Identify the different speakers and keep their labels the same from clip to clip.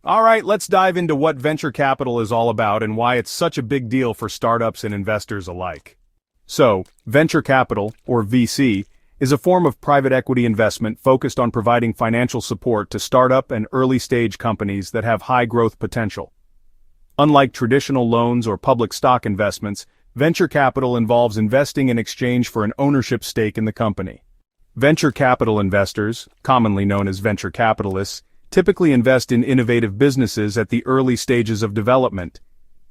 Speaker 1: Alright, let's dive into what venture capital is all about and why it's such a big deal for startups and investors alike. So, venture capital, or VC, is a form of private equity investment focused on providing financial support to startup and early-stage companies that have high growth potential. Unlike traditional loans or public stock investments, venture capital involves investing in exchange for an ownership stake in the company. Venture capital investors, commonly known as venture capitalists, typically invest in innovative businesses at the early stages of development.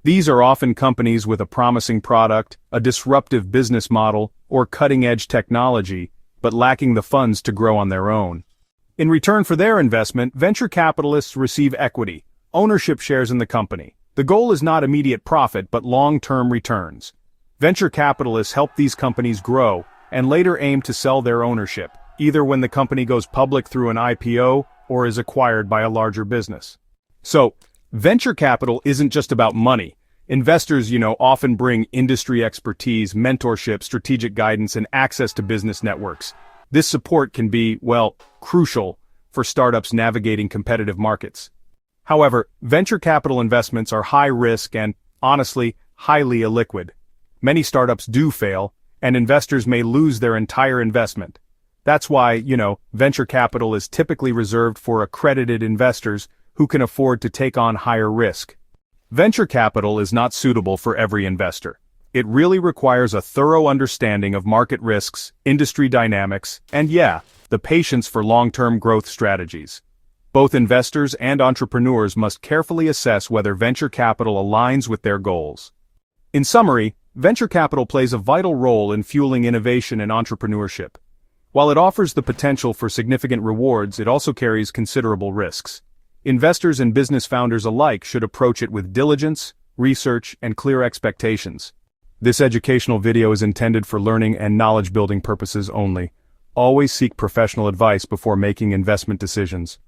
Speaker 1: These are often companies with a promising product, a disruptive business model, or cutting-edge technology, but lacking the funds to grow on their own. In return for their investment, venture capitalists receive equity, ownership shares in the company. The goal is not immediate profit but long-term returns. Venture capitalists help these companies grow and later aim to sell their ownership, either when the company goes public through an IPO or is acquired by a larger business. So, venture capital isn't just about money. Investors, often bring industry expertise, mentorship, strategic guidance, and access to business networks. This support can be, crucial for startups navigating competitive markets. However, venture capital investments are high risk and, honestly, highly illiquid. Many startups do fail, and investors may lose their entire investment. That's why, venture capital is typically reserved for accredited investors who can afford to take on higher risk. Venture capital is not suitable for every investor. It really requires a thorough understanding of market risks, industry dynamics, and the patience for long-term growth strategies. Both investors and entrepreneurs must carefully assess whether venture capital aligns with their goals. In summary, venture capital plays a vital role in fueling innovation and entrepreneurship. While it offers the potential for significant rewards, it also carries considerable risks. Investors and business founders alike should approach it with diligence, research, and clear expectations. This educational video is intended for learning and knowledge-building purposes only. Always seek professional advice before making investment decisions.